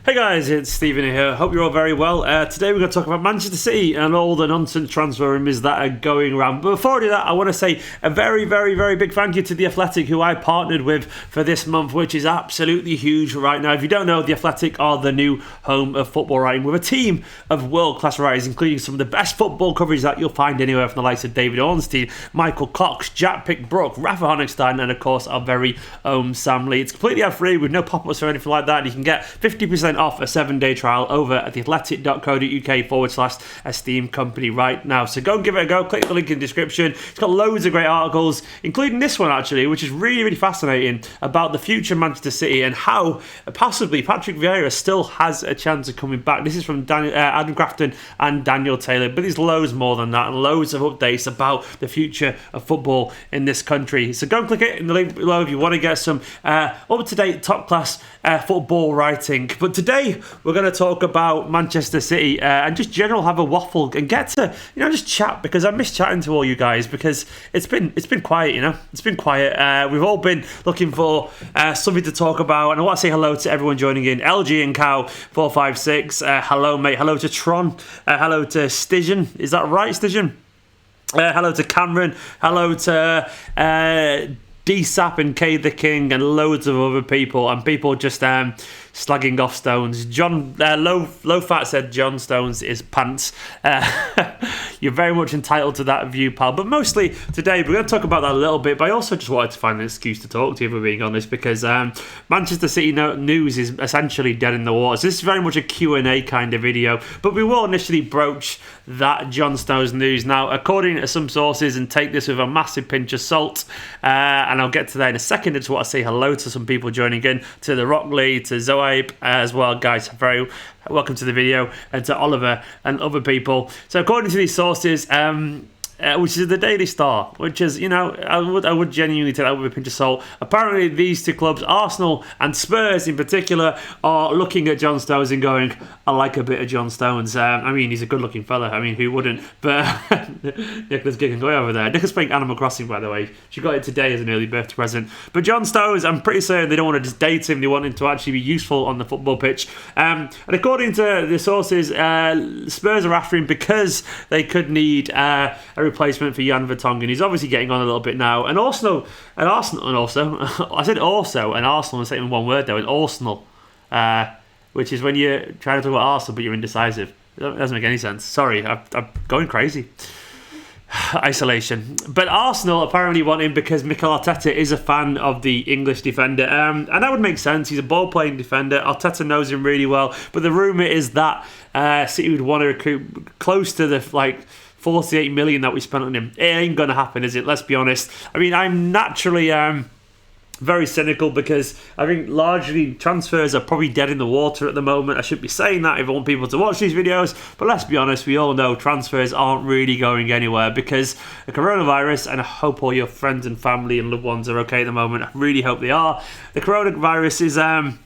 Hey guys, it's Stephen here. Hope you're all very well. Today we're going to talk about Manchester City and all the nonsense transfer rumours that are going around. But before I do that, I want to say a very, very, very big thank you to The Athletic, who I partnered with for this month, which is absolutely huge right now. If you don't know, The Athletic are the new home of football writing with a team of world-class writers, including some of the best football coverage that you'll find anywhere, from the likes of David Ornstein, Michael Cox, Jack Pickbrook, Rafa Honigstein, and of course our very own Sam Lee. It's completely ad-free with no pop-ups or anything like that. And you can get 50% off a 7-day trial over at theathletic.co.uk/Esteemed Kompany right now. So go and give it a go. Click the link in the description. It's got loads of great articles, including this one actually, which is really, really fascinating, about the future of Manchester City and how possibly Patrick Vieira still has a chance of coming back. This is from Adam Grafton and Daniel Taylor, but there's loads more than that and loads of updates about the future of football in this country. So go and click it in the link below if you want to get some up-to-date, top-class football writing. But today we're going to talk about Manchester City and just general have a waffle and get to just chat, because I miss chatting to all you guys, because it's been quiet. It's been quiet. We've all been looking for something to talk about, and I want to say hello to everyone joining in. LG and Cow 456. Hello mate. Hello to Tron. Hello to Stijan. Is that right, Stijan? Hello to Cameron. Hello to DSAP and K the King and loads of other people, and people just slagging off Stones. John Low Fat said John Stones is pants. You're very much entitled to that view, pal. But mostly today we're going to talk about that a little bit, but I also just wanted to find an excuse to talk to you, if we're being honest, because Manchester City news is essentially dead in the water. So this is very much a Q&A kind of video, but we will initially broach that John Stones news. Now, according to some sources, and take this with a massive pinch of salt, and I'll get to that in a second, I just want to say hello to some people joining in, to the Rockley, to Zoaib as well, guys. Very welcome to the video, and to Oliver and other people. So according to these sources, which is the Daily Star, which is, I would genuinely take that with a pinch of salt. Apparently these two clubs, Arsenal and Spurs in particular, are looking at John Stones and going, I like a bit of John Stones. He's a good looking fella. Who wouldn't? But Nicholas Giggan, go over there. Nicholas playing Animal Crossing, by the way. She got it today as an early birthday present. But John Stones, I'm pretty certain they don't want to just date him. They want him to actually be useful on the football pitch. And according to the sources, Spurs are after him because they could need a replacement for Jan Vertonghen. He's obviously getting on a little bit now. And Arsenal, I said also, and Arsenal, I'm saying in one word though, and Arsenal, which is when you're trying to talk about Arsenal but you're indecisive. It doesn't make any sense. Sorry, I'm going crazy. Isolation. But Arsenal apparently want him because Mikel Arteta is a fan of the English defender, and that would make sense. He's a ball-playing defender. Arteta knows him really well, but the rumour is that City would want to recruit close to the 48 million that we spent on him. It ain't gonna happen, is it? Let's be honest. I'm naturally very cynical, because I think largely transfers are probably dead in the water at the moment. I should be saying that if I want people to watch these videos, but let's be honest, we all know transfers aren't really going anywhere because the coronavirus, and I hope all your friends and family and loved ones are okay at the moment. I really hope they are. The coronavirus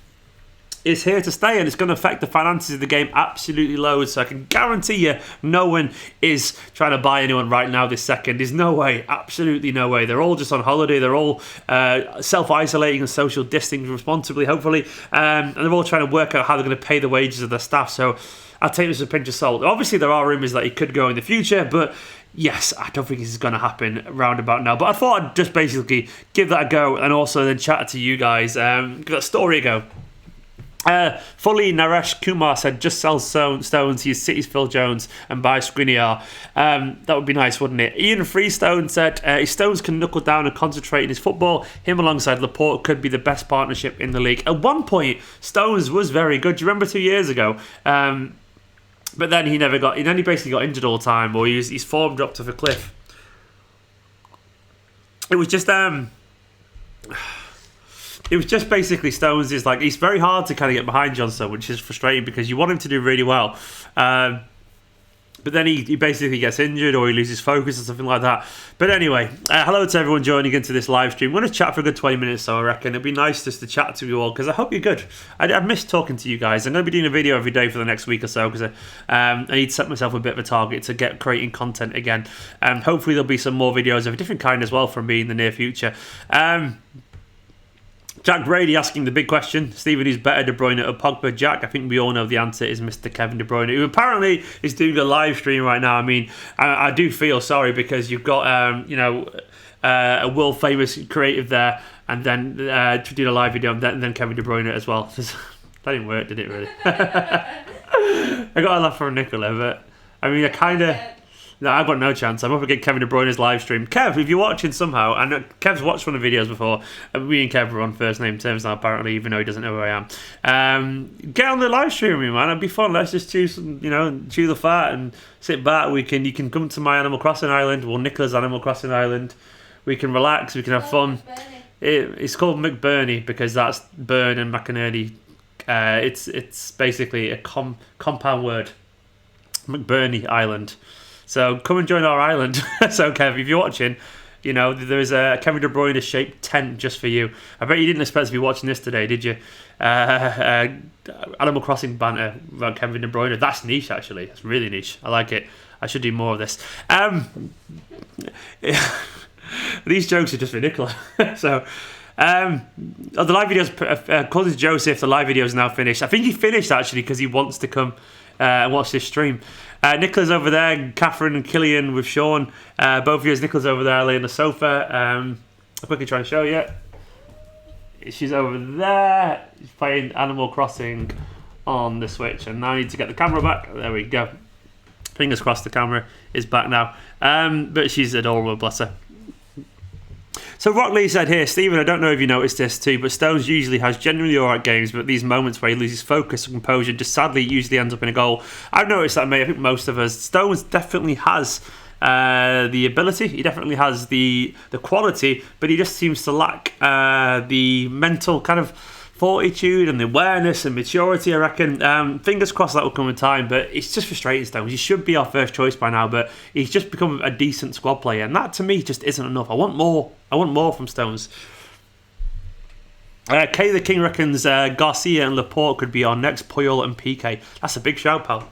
is here to stay, and it's going to affect the finances of the game absolutely loads. So I can guarantee you no one is trying to buy anyone right now this second. There's no way, absolutely no way. They're all just on holiday. They're all self-isolating and social distancing responsibly, hopefully, and they're all trying to work out how they're going to pay the wages of their staff. So I'll take this with a pinch of salt. Obviously there are rumours that he could go in the future, but yes, I don't think this is going to happen round about now. But I thought I'd just basically give that a go, and also then chat to you guys. Give that story a go. Fully Naresh Kumar said, just sell Stones, use City's Phil Jones and buy Skriniar. That would be nice, wouldn't it? Ian Freestone said, if Stones can knuckle down and concentrate in his football, him alongside Laporte could be the best partnership in the league. At one point, Stones was very good. Do you remember 2 years ago? But then he basically got injured all the time, or his form dropped off a cliff. It was just basically Stones is he's very hard to kind of get behind Johnson, which is frustrating because you want him to do really well. But then he basically gets injured or he loses focus or something like that. But anyway, hello to everyone joining into this live stream. We're going to chat for a good 20 minutes, so I reckon. It'd be nice just to chat to you all because I hope you're good. I've missed talking to you guys. I'm going to be doing a video every day for the next week or so because I need to set myself a bit of a target to get creating content again. Hopefully there'll be some more videos of a different kind as well from me in the near future. Jack Brady asking the big question: Stephen, who's better, De Bruyne or Pogba? Jack, I think we all know the answer is Mr. Kevin De Bruyne, who apparently is doing a live stream right now. I mean, I do feel sorry because you've got a world famous creative there, and then to do a live video, and then Kevin De Bruyne as well. That didn't work, did it? Really? I got a laugh from Nicola, but I mean, I kind of. No, I've got no chance. I'm up against Kevin De Bruyne's live stream. Kev, if you're watching somehow, I know Kev's watched one of the videos before. Me and Kev are on first name terms now, apparently, even though he doesn't know who I am. Get on the live stream with me, man. It'd be fun. Let's just chew the fat and sit back. You can come to my Animal Crossing island, well, Nicola's Animal Crossing island. We can relax. We can have fun. It's called McBurney because that's Burn and McInerney. It's basically a compound word. McBurney Island. So come and join our island. So Kev, if you're watching, there is a Kevin De Bruyne shaped tent just for you. I bet you didn't expect to be watching this today, did you? Animal Crossing banter about Kevin De Bruyne. That's niche, actually. That's really niche. I like it. I should do more of this. These jokes are just for Nicola. So the live videos, according to Joseph, the live video is now finished. I think he finished actually because he wants to come and watch this stream. Nicola's over there, Catherine and Killian with Sean. Both of you, Nicola's over there laying on the sofa. I'll quickly try and show you. She's over there. She's playing Animal Crossing on the Switch. And now I need to get the camera back. There we go. Fingers crossed the camera is back now. But she's adorable, bless her. So Rock Lee said here, Stephen, I don't know if you noticed this too, but Stones usually has generally alright games, but these moments where he loses focus and composure just sadly usually ends up in a goal. I've noticed that, mate. I think most of us. Stones definitely has the ability, he definitely has the quality, but he just seems to lack the mental kind of fortitude and the awareness and maturity, I reckon. Fingers crossed that will come in time, but it's just frustrating, Stones. He should be our first choice by now, but he's just become a decent squad player, and that to me just isn't enough. I want more from Stones. Kay the King reckons Garcia and Laporte could be our next Puyol and PK. That's a big shout, pal.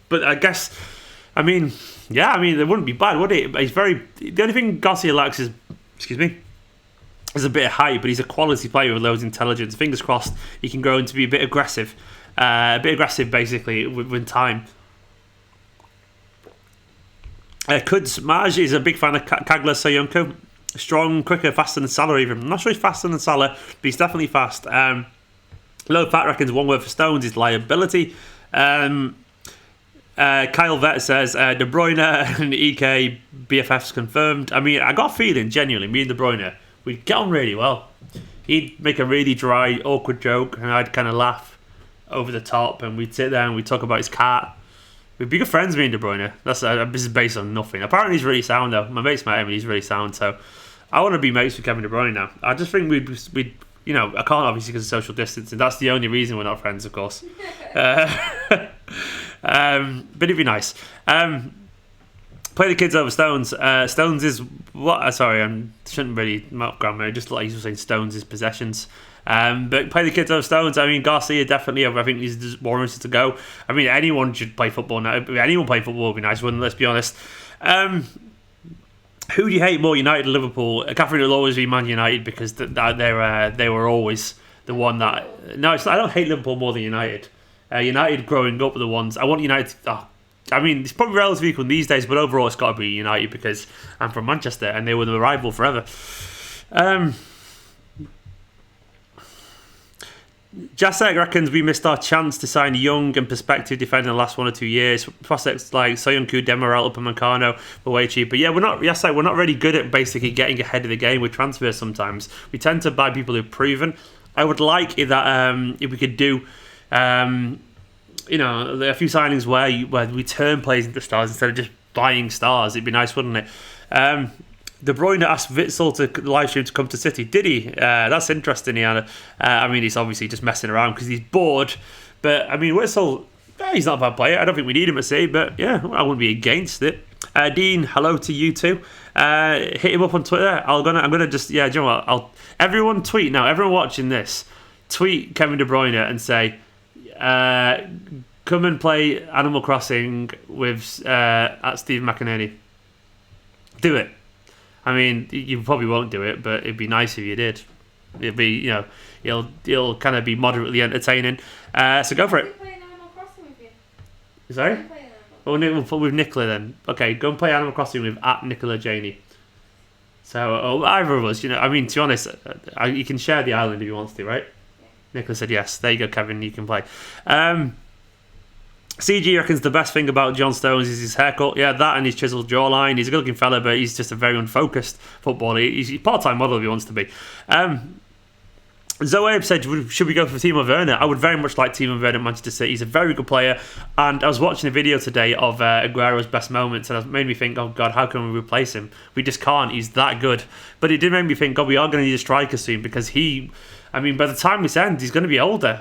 But I guess, it wouldn't be bad, would it? The only thing Garcia lacks is, is a bit of height, but he's a quality player with loads of intelligence. Fingers crossed he can grow into be a bit aggressive. Basically, with time. Kuds Maj is a big fan of Kagler Soyuncu. Strong, quicker, faster than Salah even. I'm not sure he's faster than Salah, but he's definitely fast. Low Fat reckons one word for Stones is liability. Kyle Vett says De Bruyne and EK BFFs confirmed. I got a feeling, genuinely, me and De Bruyne, we'd get on really well. He'd make a really dry, awkward joke, and I'd kind of laugh over the top, and we'd sit there and we'd talk about his cat. We'd be good friends, me and De Bruyne. This is based on nothing. Apparently he's really sound, though. My mate's met him, and he's really sound, so I want to be mates with Kevin De Bruyne now. I just think we'd I can't obviously because of social distancing. That's the only reason we're not friends, of course. But it'd be nice. Play the kids over Stones. Stones is what? Sorry, I shouldn't really not grammar. Just like you were saying, Stones is possessions. But play the kids over Stones. Garcia definitely. I think he's warranted to go. Anyone should play football now. Anyone play football would be nice, wouldn't it? Let's be honest. Who do you hate more, United or Liverpool? Catherine will always be Man United because they were always the one that. No, I don't hate Liverpool more than United. United growing up were the ones I want United. It's probably relatively equal these days, but overall it's got to be United because I'm from Manchester and they were the rival forever. Jasek reckons we missed our chance to sign a young and perspective defender in the last 1 or 2 years. Prospects like Soyuncu, Demiral, Upamecano were way cheaper. Yeah, we're not really good at basically getting ahead of the game with transfers sometimes. We tend to buy people who've proven. I would like if we could do a few signings where we turn players into stars instead of just buying stars. It'd be nice, wouldn't it? De Bruyne asked Witsel to live stream to come to City. Did he? That's interesting, Iana. He's obviously just messing around because he's bored. But, Witsel, he's not a bad player. I don't think we need him at City, but yeah, I wouldn't be against it. Dean, hello to you too. Hit him up on Twitter. I'm gonna just, do you know what? Everyone tweet now. Everyone watching this, tweet Kevin De Bruyne and say, come and play Animal Crossing with at Steve McInerney. Do it. You probably won't do it, but it'd be nice if you did. It'll be, you know, he'll kind of be moderately entertaining. So go for it. Sorry? We'll put with Nicola then. Okay, go and play Animal Crossing with @Nicola Janey. So either of us, you know, I mean, to be honest, you can share the island if you want to, right? Yeah. Nicola said yes. There you go, Kevin. You can play. CG reckons the best thing about John Stones is his haircut. Yeah, that and his chiseled jawline. He's a good-looking fella, but he's just a very unfocused footballer. He's a part-time model if he wants to be. Zoe said, should we go for Timo Werner? I would very much like Timo Werner at Manchester City. He's a very good player. And I was watching a video today of Aguero's best moments, and it made me think, oh, God, how can we replace him? We just can't. He's that good. But it did make me think, God, we are going to need a striker soon, because by the time this ends, he's going to be older.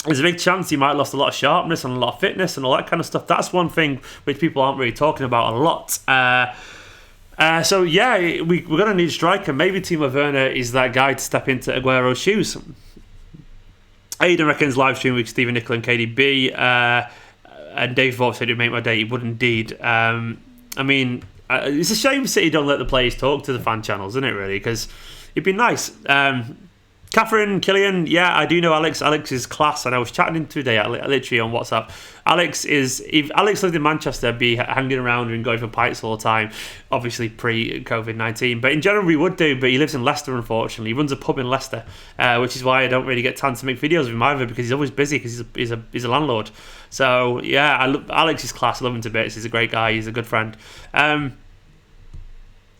There's a big chance he might have lost a lot of sharpness and a lot of fitness and all that kind of stuff. That's one thing which people aren't really talking about a lot. So yeah, we're going to need a striker. Maybe Timo Werner is that guy to step into Aguero's shoes. Aidan reckons live stream with Stephen Nicola and KDB. And Dave Vaughan said it would make my day. He would indeed. It's a shame City don't let the players talk to the fan channels, isn't it, really? Because it'd be nice. Catherine, Killian, yeah, I do know Alex. Alex is class, and I was chatting to him today, literally on WhatsApp. If Alex lived in Manchester, I'd be hanging around and going for pints all the time, obviously pre-COVID-19. But in general, we would do, but he lives in Leicester, unfortunately. He runs a pub in Leicester, which is why I don't really get time to make videos with him either, because he's always busy, because he's a landlord. So, yeah, Alex is class. I love him to bits. He's a great guy. He's a good friend.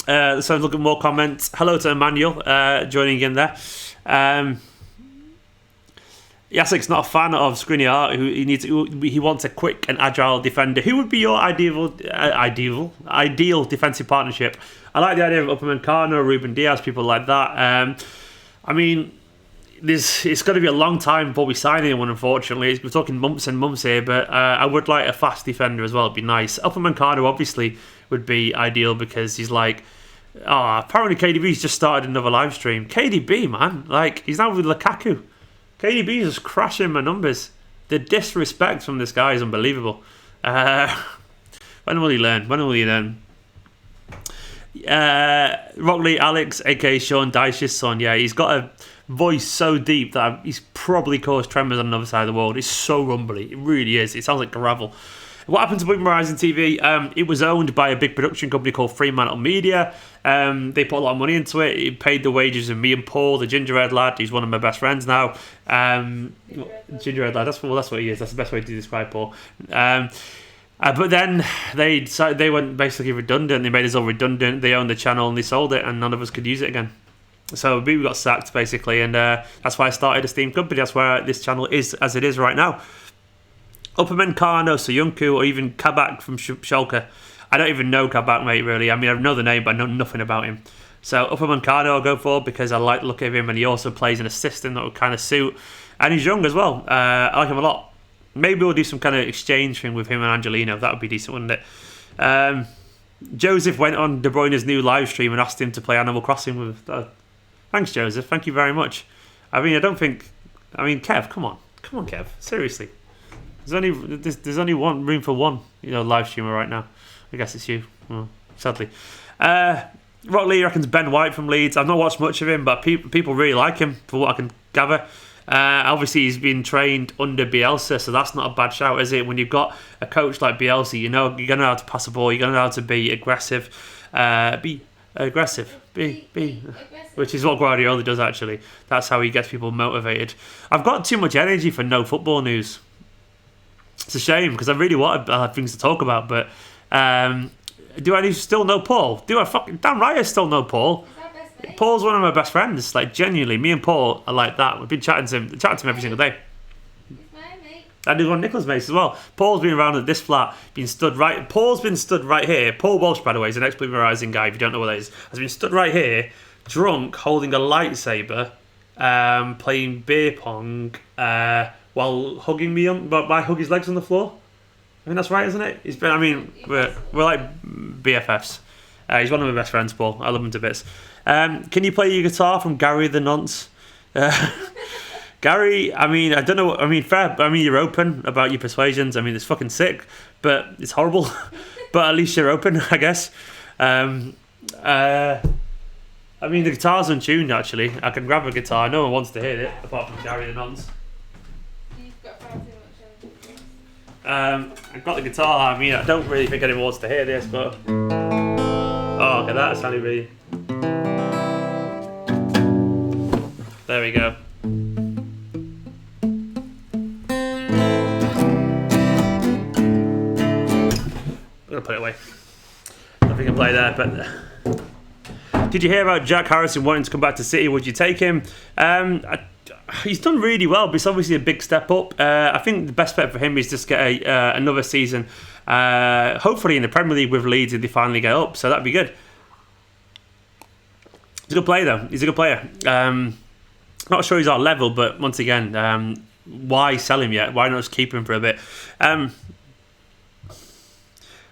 Let's have a look at more comments. Hello to Emmanuel joining in there. Yasek's not a fan of Skriniar. He wants a quick and agile defender. Who would be your ideal defensive partnership? I like the idea of Upamecano, Ruben Diaz, people like that. It's going to be a long time before we sign anyone, unfortunately. We're talking months and months here, but I would like a fast defender as well. It'd be nice. Upamecano obviously would be ideal, because he's like, apparently KDB's just started another live stream. KDB, man, like, he's now with Lukaku. KDB is just crashing my numbers. The disrespect from this guy is unbelievable. When will he learn? Rockley Alex, aka Sean Dyche's son. Yeah, he's got a voice so deep that he's probably caused tremors on the other side of the world. It's so rumbly. It really is. It sounds like gravel. What happened to Boomer Horizon TV? It was owned by a big production company called Fremantle Media. They put a lot of money into it. It paid the wages of me and Paul, the gingerhead lad. He's one of my best friends now. Gingerhead lad. That's what he is. That's the best way to describe Paul. But then they went basically redundant. They made us all redundant. They owned the channel and they sold it, and none of us could use it again. So we got sacked basically, and that's why I started Esteemed Kompany. That's where this channel is as it is right now. Upamecano, Soyuncu, or even Kabak from Schalke. I don't even know Kabak, mate, really. I mean, I know the name, but I know nothing about him. So Upamecano I'll go for, because I like the look of him, and he also plays an assistant that would kind of suit. And he's young as well. I like him a lot. Maybe we'll do some kind of exchange thing with him and Angelino. That would be decent, wouldn't it? Joseph went on De Bruyne's new live stream and asked him to play Animal Crossing with... Thanks, Joseph. Thank you very much. Kev, come on, Kev. Seriously. There's only one room for one, live streamer right now. I guess it's you. Well, sadly. Rock Lee reckons Ben White from Leeds. I've not watched much of him, but people really like him, for what I can gather. Obviously, he's been trained under Bielsa, so that's not a bad shout, is it? When you've got a coach like Bielsa, you're going to know how to pass the ball. You're going to know how to be aggressive. Be aggressive. Which is what Guardiola does, actually. That's how he gets people motivated. I've got too much energy for no football news. It's a shame, because I really want to have things to talk about, but do I still know Paul? Damn right I still know Paul. Paul's one of my best friends, like, genuinely. Me and Paul are like that. We've been chatting to him every single day. And he's one of Nicola's mates as well. Paul's been around at this flat, Paul's been stood right here. Paul Walsh, by the way, is an ex-Blue Rising guy, if you don't know what that is. Has been stood right here, drunk, holding a lightsaber, playing beer pong, while hugging me I hug his legs on the floor. I mean, that's right, isn't it? We're like BFFs. He's one of my best friends, Paul. I love him to bits. Can you play your guitar from Gary the Nonce? Gary, I don't know. Fair. You're open about your persuasions. It's fucking sick, but it's horrible. But at least you're open, I guess. I mean, the guitar's untuned, actually. I can grab a guitar. No one wants to hear it, apart from Gary and Nons. You've got far too much. I've got the guitar. I mean, I don't really think anyone wants to hear this, but... Oh, okay, that sounded really... There we go. I'm going to put it away. Nothing can play there, but... Did you hear about Jack Harrison wanting to come back to City? Would you take him? He's done really well, but it's obviously a big step up. I think the best bet for him is just get another season, hopefully in the Premier League with Leeds if they finally get up. So that'd be good. He's a good player, though. He's a good player. Not sure he's our level, but once again, why sell him yet? Why not just keep him for a bit?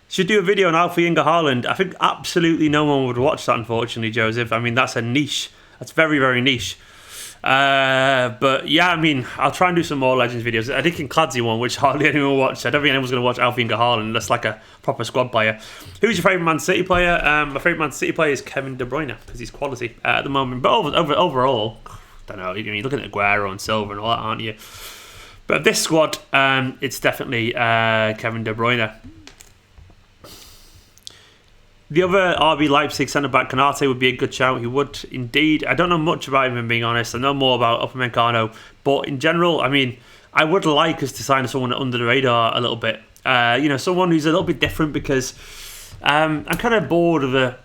Should do a video on Alfie Inga Haaland. I think absolutely no one would watch that, unfortunately, Joseph. I mean, that's a niche. That's very, very niche. But yeah, I mean, I'll try and do some more Legends videos. I did Kincladze one, which hardly anyone will watch. I don't think anyone's going to watch Alfie Inga Haaland. That's like a proper squad player. Who's your favourite Man City player? My favourite Man City player is Kevin De Bruyne, because he's quality at the moment. But overall, I don't know. You're looking at Aguero and Silva and all that, aren't you? But this squad, it's definitely Kevin De Bruyne. The other RB Leipzig centre-back, Konate, would be a good shout. He would indeed. I don't know much about him, if I'm being honest. I know more about Upamecano. But in general, I mean, I would like us to sign someone under the radar a little bit. Someone who's a little bit different, because I'm kind of bored of the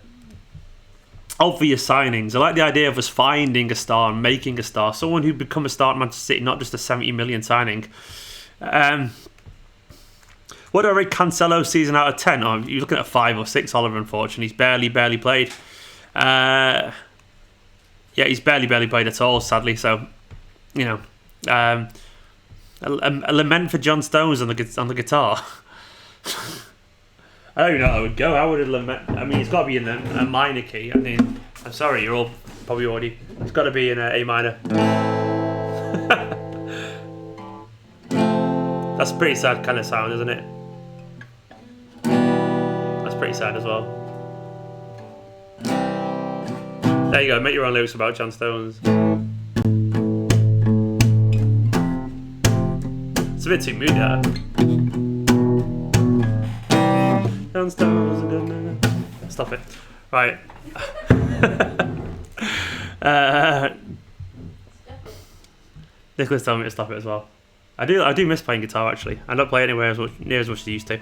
obvious signings. I like the idea of us finding a star and making a star. Someone who'd become a star at Manchester City, not just a 70 million signing. What do I rate Cancelo's season out of 10? Oh, you're looking at 5 or 6, Oliver, unfortunately. He's barely played. He's barely played at all, sadly. So, a lament for John Stones on the guitar. I don't even know how it would go. How would it lament? I mean, it's got to be in a minor key. I mean, I'm sorry, you're all probably already... It's got to be in A minor. That's a pretty sad kind of sound, isn't it? Pretty sad as well. There you go, make your own lyrics about John Stones. It's a bit too moody, that. John Stones, a good man. Stop it. Right. Nicholas told me to stop it as well. I do miss playing guitar, actually. I don't play anywhere near as much as I used to.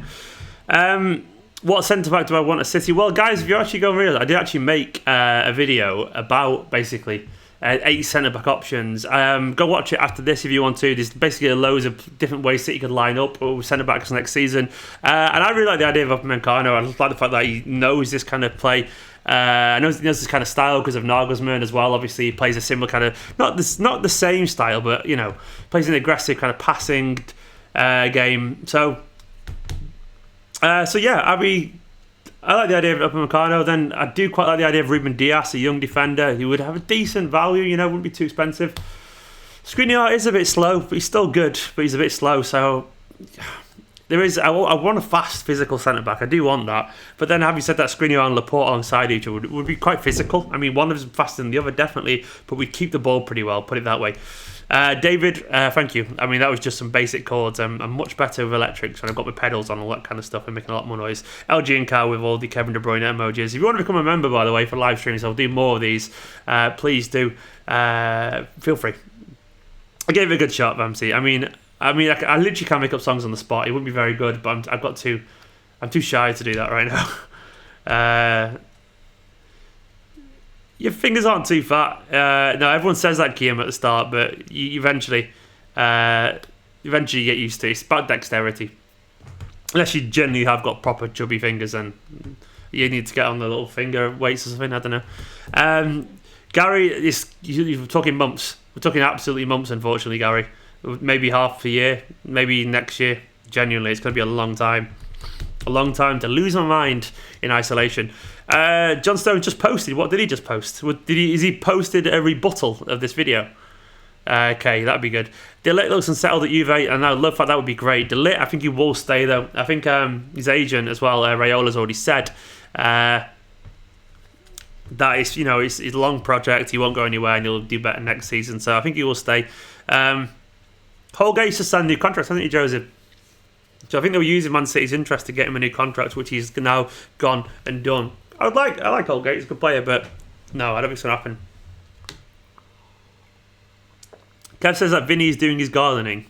What centre-back do I want at City? Well, guys, if you actually go and realise, I did actually make a video about, basically, 8 centre-back options. Go watch it after this if you want to. There's basically loads of different ways City could line up with centre-backs next season. And I really like the idea of Upamecano. I like the fact that he knows this kind of play. I know he knows this kind of style because of Nagelsmann as well. Obviously, he plays a similar kind of... Not the same style, but, plays an aggressive kind of passing game. So yeah, I like the idea of Upamecano. Then I do quite like the idea of Ruben Dias, a young defender who would have a decent value, wouldn't be too expensive. Skriniar is a bit slow, but he's still good, but he's a bit slow. So I want a fast, physical centre-back. I do want that. But then having said that, Skriniar and Laporte alongside each other would be quite physical. I mean, one of them is faster than the other, definitely, but we keep the ball pretty well, put it that way. David, thank you. I mean, that was just some basic chords. I'm much better with electrics when I've got my pedals on, all that kind of stuff. I'm making a lot more noise. LG and Cal with all the Kevin De Bruyne emojis. If you want to become a member, by the way, for live streams, I'll do more of these. Please do. Feel free. I gave it a good shot, Vamsi. I mean, I literally can't make up songs on the spot. It wouldn't be very good, but I'm too shy to do that right now. Your fingers aren't too fat. No, everyone says that, Guillaume, at the start, but you eventually get used to it. It's about dexterity. Unless you generally have got proper chubby fingers, and you need to get on the little finger weights or something. I don't know. Gary, you're talking months. We're talking absolutely months, unfortunately, Gary. Maybe half a year, maybe next year. Genuinely, it's going to be a long time. A long time to lose my mind in isolation. John Stone just posted. What did he just post? Is he posted a rebuttal of this video? Okay, that'd be good. De Ligt looks unsettled at Juve, and I love that would be great. De Ligt, I think he will stay though. I think his agent as well, Rayola's already said. that is, it's a long project. He won't go anywhere, and he'll do better next season. So I think he will stay. Holgate's just signed a new contract, hasn't he, Joseph? So I think they were using Man City's interest to get him a new contract, which he's now gone and done. I like Holgate. He's a good player, but no, I don't think it's going to happen. Kev says that Vinny's doing his gardening.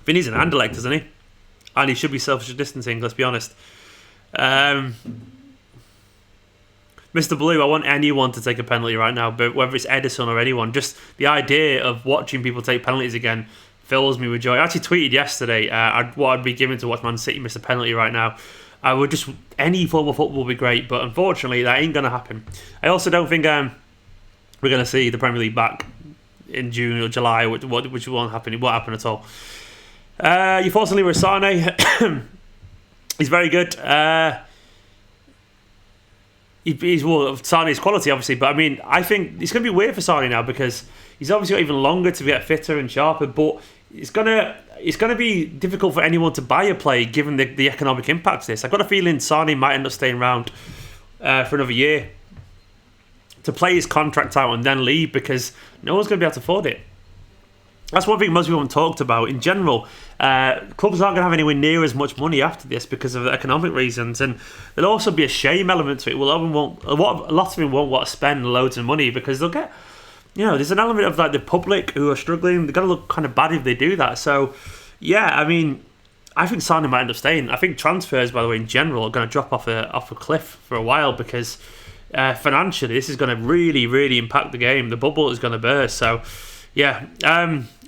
Vinny's an Anderlecht, isn't he? And he should be social distancing, let's be honest. Mr. Blue, I want anyone to take a penalty right now, but whether it's Edison or anyone, just the idea of watching people take penalties again fills me with joy. I actually tweeted yesterday what I'd be giving to watch Man City miss a penalty right now. I would just, any form of football would be great, but unfortunately that ain't going to happen. I also don't think we're going to see the Premier League back in June or July, which won't happen. It won't happen at all. Your thoughts on Leroy Sané? He's very good. Sané's quality, obviously, but I mean, I think it's going to be weird for Sané now because he's obviously got even longer to get fitter and sharper, but it's going to be difficult for anyone to buy a player given the economic impact of this. I've got a feeling Sané might end up staying around for another year to play his contract out and then leave because no one's going to be able to afford it. That's one thing most people haven't talked about. In general, clubs aren't going to have anywhere near as much money after this because of economic reasons, and there'll also be a shame element to it. A lot of them won't want to spend loads of money because they'll get, there's an element of like the public who are struggling. They're going to look kind of bad if they do that. So, yeah, I mean, I think Sané might end up staying. I think transfers, by the way, in general, are going to drop off a cliff for a while because financially, this is going to really, really impact the game. The bubble is going to burst. So. Yeah,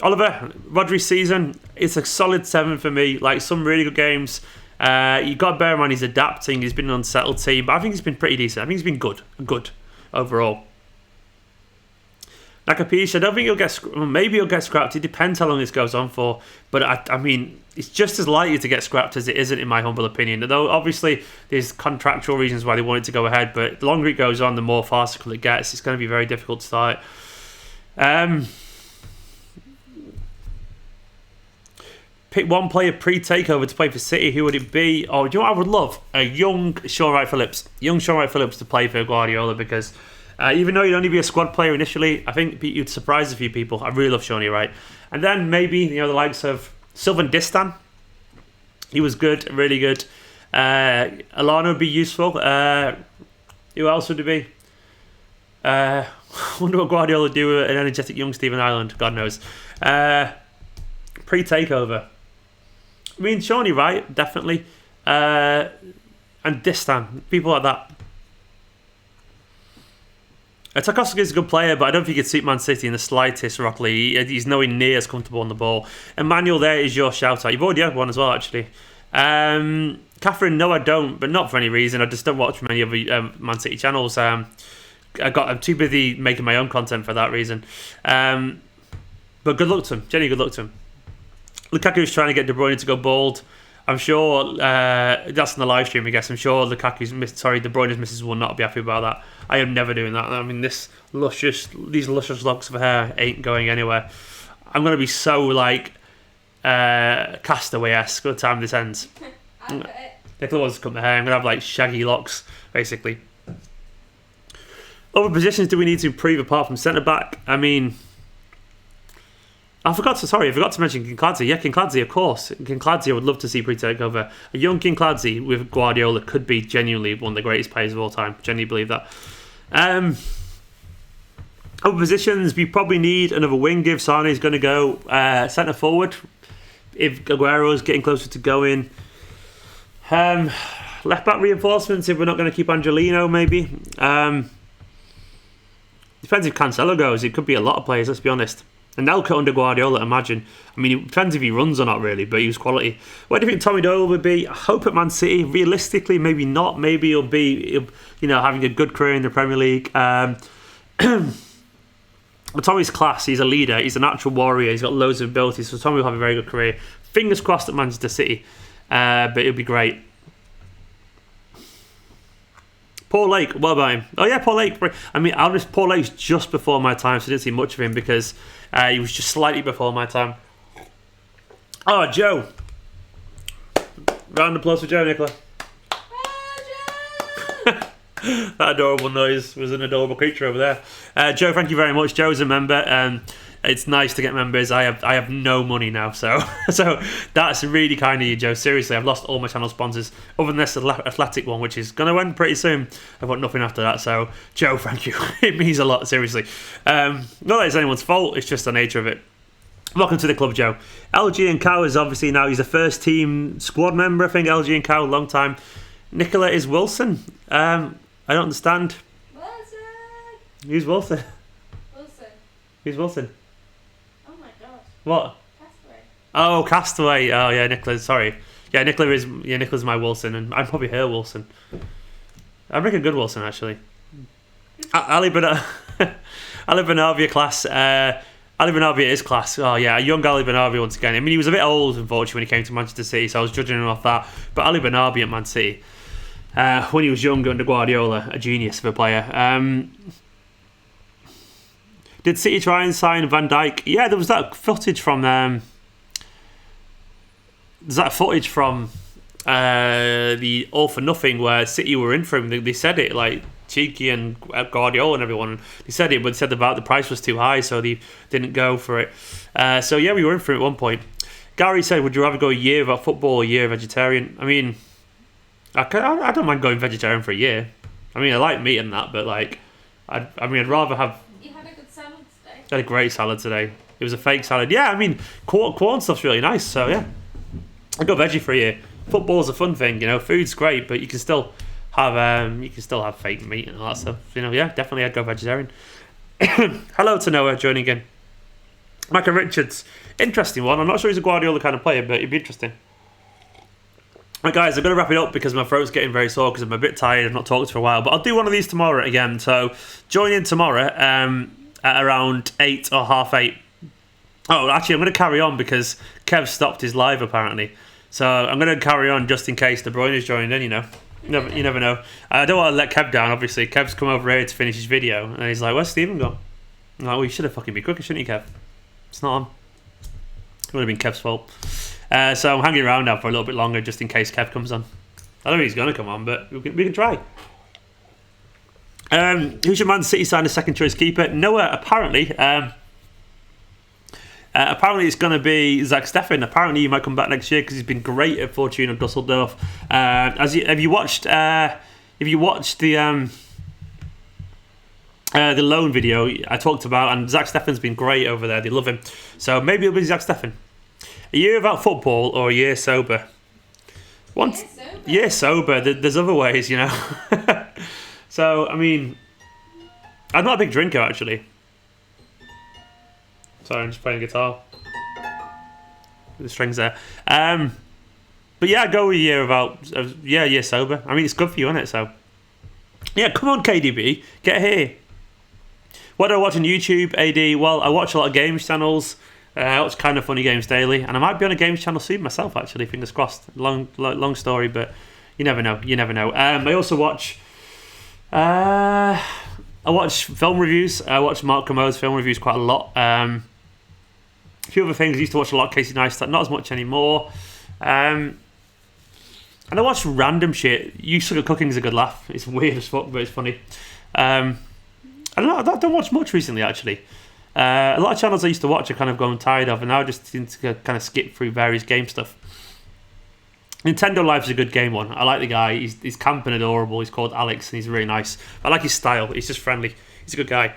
Oliver, Rodri's season, it's a solid 7 for me. Like, some really good games. You've got to bear in mind he's adapting. He's been an unsettled team, but I think he's been pretty decent. I think he's been good overall. Nakapish, I don't think maybe he'll get scrapped. It depends how long this goes on for. But, I mean, it's just as likely to get scrapped as it isn't, in my humble opinion. Although, obviously, there's contractual reasons why they want it to go ahead. But the longer it goes on, the more farcical it gets. It's going to be very difficult to start. Pick one player pre-takeover to play for City. Who would it be? Oh, do you know what I would love? A young Sean Wright-Phillips. Young Sean Wright-Phillips to play for Guardiola because even though he'd only be a squad player initially, I think you'd surprise a few people. I really love Shawnee Wright. And then maybe, the likes of Sylvan Distan. He was good, really good. Alana would be useful. Who else would it be? I wonder what Guardiola would do with an energetic young Stephen Ireland. God knows. Pre-takeover. I mean, Shawnee Wright, definitely. And Distan. People like that. Tarkowski is a good player, but I don't think he'd suit Man City in the slightest, Rockley. He's nowhere near as comfortable on the ball. Emmanuel, there is your shout-out. You've already had one as well, actually. Catherine, no, I don't, but not for any reason. I just don't watch many other Man City channels. I'm too busy making my own content for that reason. But good luck to him. Jenny, good luck to him. Lukaku's trying to get De Bruyne to go bald. I'm sure that's in the live stream, I guess. I'm sure De Bruyne's missus will not be happy about that. I am never doing that. I mean, these luscious locks of hair ain't going anywhere. I'm going to be so Castaway-esque by the time this ends. Nicola wants to cut my hair. I'm going to have shaggy locks, basically. Other positions do we need to improve apart from centre back? I mean, I forgot to mention Kinkladze. Yeah, Kinkladze, of course. Kinkladze, I would love to see pre-takeover. A young Kinkladze with Guardiola could be genuinely one of the greatest players of all time. Genuinely believe that. Other positions, we probably need another wing if Sane's going to go centre forward. If Aguero's getting closer to going. Left back reinforcements if we're not going to keep Angelino, maybe. Depends if Cancelo goes. It could be a lot of players, let's be honest. And Nelka under Guardiola, imagine. I mean, it depends if he runs or not, really, but he was quality. Where do you think Tommy Doyle would be? I hope at Man City. Realistically, maybe not. Maybe he'll be, having a good career in the Premier League. But Tommy's class. He's a leader. He's a natural warrior. He's got loads of abilities. So Tommy will have a very good career. Fingers crossed at Manchester City. But it'll be great. Paul Lake, what about him? Oh yeah, Paul Lake. I mean, Paul Lake's just before my time, so I didn't see much of him because he was just slightly before my time. Oh, Joe. Round of applause for Joe, Nicola. That adorable noise was an adorable creature over there. Joe, thank you very much. Joe's a member. It's nice to get members. I have no money now, so that's really kind of you, Joe. Seriously, I've lost all my channel sponsors other than this athletic one, which is going to end pretty soon. I've got nothing after that, so Joe, thank you. It means a lot, seriously. Not that it's anyone's fault, it's just the nature of it. Welcome to the club, Joe. LG and Cow is obviously now, he's a first team squad member, I think. LG and Cow, long time. Nicola is Wilson. I don't understand. Wilson! Who's Wilson? Wilson. Who's Wilson? Oh my god. What? Castaway. Oh, Castaway. Oh, yeah, Nicola, sorry. Yeah, Nicola's my Wilson, and I'm probably her Wilson. I make a good Wilson, actually. Ali Benavia class. Ali Benavia is class. Oh, yeah, a young Ali Benavia once again. I mean, he was a bit old, unfortunately, when he came to Manchester City, so I was judging him off that. But Ali Benavia at Man City, when he was younger under Guardiola, a genius of a player. Did City try and sign Van Dijk? Yeah, there was that footage from... the All for Nothing where City were in for him. They said it, like, Cheeky and Guardiola and everyone. They said it, but they said about the price was too high, so they didn't go for it. So yeah, we were in for it at one point. Gary said, would you rather go a year without football or a year vegetarian? I mean, I don't mind going vegetarian for a year. I mean, I like meat and that, but like, I'd rather have... You had a good salad today. I had a great salad today. It was a fake salad. Yeah, I mean, corn stuff's really nice, so yeah. I'd go veggie for a year. Football's a fun thing, you know. Food's great, but you can still have fake meat and all that stuff. You know, yeah, definitely I'd go vegetarian. Hello to Noah joining in. Micah Richards, interesting one. I'm not sure he's a Guardiola kind of player, but it'd be interesting. Right, guys, I'm going to wrap it up because my throat's getting very sore because I'm a bit tired. I've not talked for a while, but I'll do one of these tomorrow again. So join in tomorrow at around 8 or half 8. Oh, actually, I'm going to carry on because Kev stopped his live apparently. So I'm going to carry on just in case De Bruyne is joined in, you know. You never know. I don't want to let Kev down, obviously. Kev's come over here to finish his video, and he's like, where's Stephen gone? I'm like, well, you should have fucking been quicker, shouldn't you, Kev? It's not on. It would have been Kev's fault. So I'm hanging around now for a little bit longer just in case Kev comes on. I don't know if he's going to come on, but we can try. Who's your Man City signed a second choice keeper? Noah, apparently... apparently it's going to be Zach Steffen. Apparently he might come back next year because he's been great at Fortuna Dusseldorf. Have you watched the loan video I talked about? And Zach Steffen's been great over there. They love him. So maybe it'll be Zach Steffen. A year without football or a year sober? Year sober. There's other ways, you know. So I mean, I'm not a big drinker actually. Sorry, I'm just playing guitar. The strings there. But yeah, go a year year sober. I mean, it's good for you, isn't it? So, yeah, come on, KDB. Get here. What do I watch on YouTube, AD? Well, I watch a lot of games channels. I watch Kind of Funny Games daily. And I might be on a games channel soon myself, actually. Fingers crossed. Long story, but you never know. I also watch... I watch film reviews. I watch Mark Commode's film reviews quite a lot. A few other things. I used to watch a lot of Casey Neistat, not as much anymore. And I watch random shit. You Suck at Cooking is a good laugh. It's weird as fuck, but it's funny. I don't watch much recently, actually. A lot of channels I used to watch I kind of gone tired of, and now I just seem to kind of skip through various game stuff. Nintendo Live's a good game one. I like the guy. He's camp and adorable. He's called Alex, and he's really nice. I like his style. He's just friendly. He's a good guy.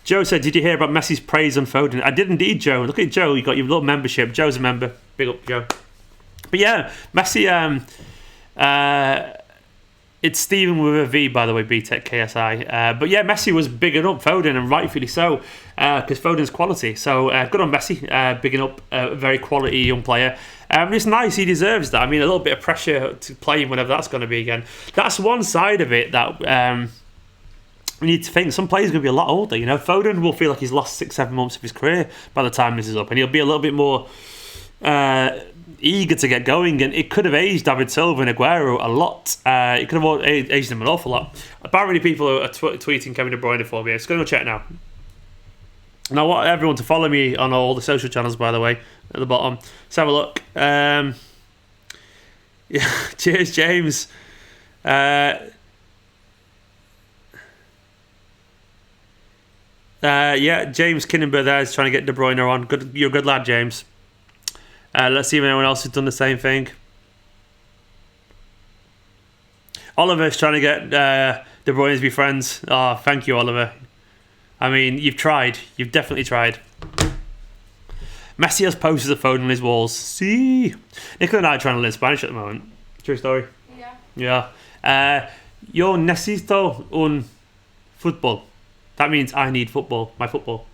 Joe said, did you hear about Messi's praise on Foden? I did indeed, Joe. Look at Joe. You got your little membership. Joe's a member. Big up, Joe. But yeah, Messi... it's Stephen with a V, by the way, BTEC KSI. But yeah, Messi was bigging up Foden, and rightfully so, because Foden's quality. So good on Messi, bigging up a very quality young player. It's nice, he deserves that. I mean, a little bit of pressure to play him whenever that's going to be again. That's one side of it that we need to think. Some players are going to be a lot older. You know, Foden will feel like he's lost 6-7 months of his career by the time this is up, and he'll be a little bit more eager to get going, and it could have aged David Silva and Aguero a lot. It could have aged them an awful lot. Apparently people are tweeting Kevin De Bruyne for me. I'm just going to check now. And I want everyone to follow me on all the social channels, by the way, at the bottom. Let's have a look. Yeah, cheers, James. Yeah, James Kinnenberg there is trying to get De Bruyne on. Good, you're a good lad, James. Let's see if anyone else has done the same thing. Oliver's trying to get De Bruyne to be friends. Oh, thank you, Oliver. I mean, you've tried. You've definitely tried. Messi has posters of Foden on his walls. See? Nicola and I are trying to learn Spanish at the moment. True story. Yeah. Yeah. Yo necesito un football. That means I need football. My football.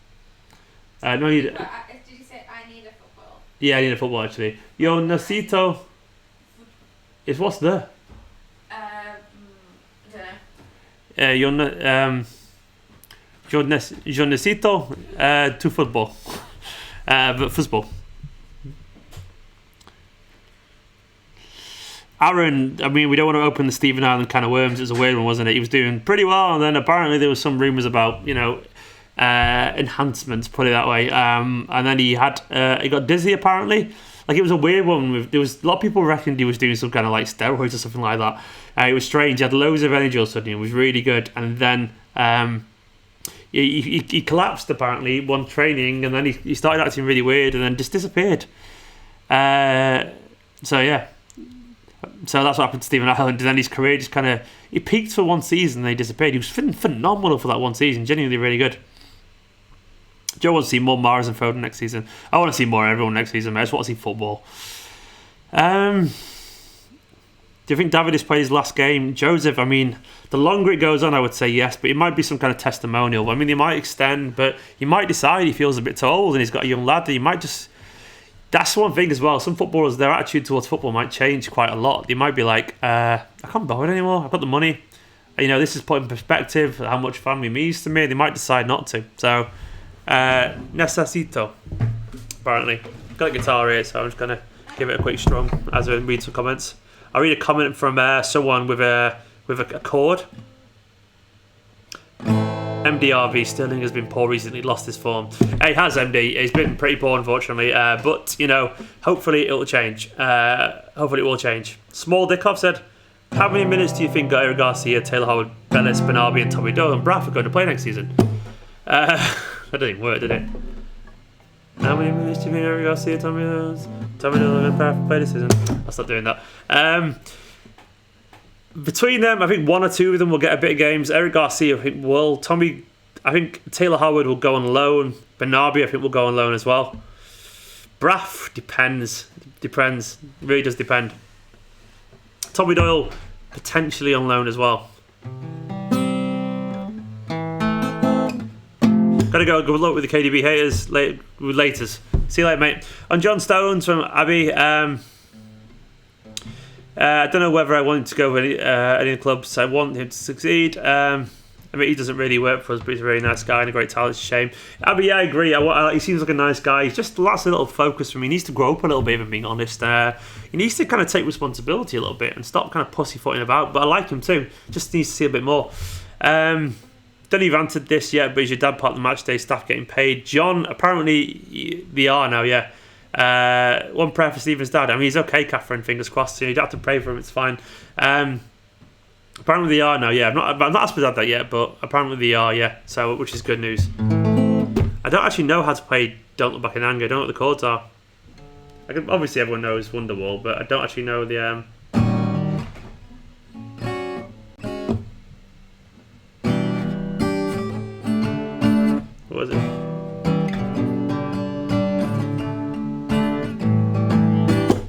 No, Did you say I need a football? Yeah, I need a football actually. Yo necesito. Is what's there? Don't know. Yo necesito tu football. But football. Aaron, I mean, we don't want to open the Stephen Island can of worms. It was a weird one, wasn't it? He was doing pretty well, and then apparently there was some rumours about, enhancements, put it that way. And then he got dizzy apparently. Like, it was a weird one. There was a lot of people reckoned he was doing some kind of like steroids or something like that. It was strange. He had loads of energy all of a sudden. It was really good, and then he collapsed apparently one training, and then he started acting really weird, and then just disappeared. So that's what happened to Stephen Ireland, and then his career just kind of... He peaked for one season, and then he disappeared. He was phenomenal for that one season, genuinely really good. Joe wants to see more Mahrez and Foden next season. I want to see more everyone next season, I just want to see football. Do you think David has played his last game? Joseph, I mean, the longer it goes on, I would say yes, but it might be some kind of testimonial. I mean, he might extend, but he might decide he feels a bit too old and he's got a young lad that he might just... That's one thing as well. Some footballers, their attitude towards football might change quite a lot. They might be like, I can't bother anymore. I've got the money. This is put in perspective how much family means to me. They might decide not to. So, necesito, apparently. Got a guitar here, so I'm just going to give it a quick strum as I read some comments. I'll read a comment from someone with a chord. MDRV, Sterling has been poor recently, lost his form. He has, MD. He's been pretty poor, unfortunately. But, hopefully it'll change. Hopefully it will change. Small Dickov said, how many minutes do you think Eric Garcia, Taylor Howard, Bellis, Bernarbi and Tommy Doyle and Braff are going to play next season? That didn't even work, did it? How many minutes do you think Eric Garcia, Tommy Doyle and Braff play this season? I'll stop doing that. Between them, I think one or two of them will get a bit of games. Eric Garcia, I think, will. Tommy, I think Taylor Howard will go on loan. Bernarbi, I think, will go on loan as well. Braff, depends. Depends. Really does depend. Tommy Doyle, potentially on loan as well. Gotta go. Good luck with the KDB haters. Laters. See you later, mate. On John Stones from Abbey. I don't know whether I want him to go with any of the clubs. I want him to succeed. I mean, he doesn't really work for us, but he's a really nice guy and a great talent. It's a shame. But yeah, I agree. He seems like a nice guy. He's just lacks a little focus for me. He needs to grow up a little bit, if I'm being honest. He needs to kind of take responsibility a little bit and stop kind of pussyfooting about. But I like him too. Just needs to see a bit more. Don't even answered this yet, but is your dad part of the match day staff getting paid? John, apparently they are now, yeah. One prayer for Stephen's dad. I mean, he's okay, Catherine, fingers crossed. You don't have to pray for him, it's fine. Apparently they are now, yeah. I'm not asked my dad that yet, but apparently they are, yeah. So, which is good news. I don't actually know how to play Don't Look Back in Anger. I don't know what the chords are. Obviously everyone knows Wonderwall, but I don't actually know the... What was it?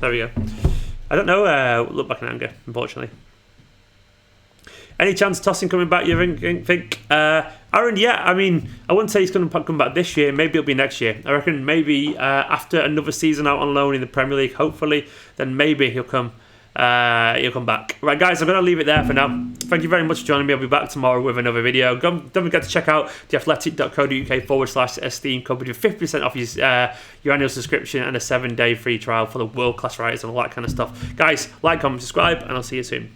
There we go. I don't know Look Back in Anger, unfortunately. Any chance Tosin coming back, you think? Aaron, yeah, I mean, I wouldn't say he's going to come back this year. Maybe it'll be next year. I reckon maybe after another season out on loan in the Premier League, hopefully, then maybe he'll come back. Right, guys, I'm going to leave it there for now. Thank you very much for joining me. I'll be back tomorrow with another video. Don't forget to check out theathletic.co.uk/Esteemed Kompany for 50% off your annual subscription and a 7-day free trial for the world-class writers and all that kind of stuff. Guys, like, comment, subscribe, and I'll see you soon.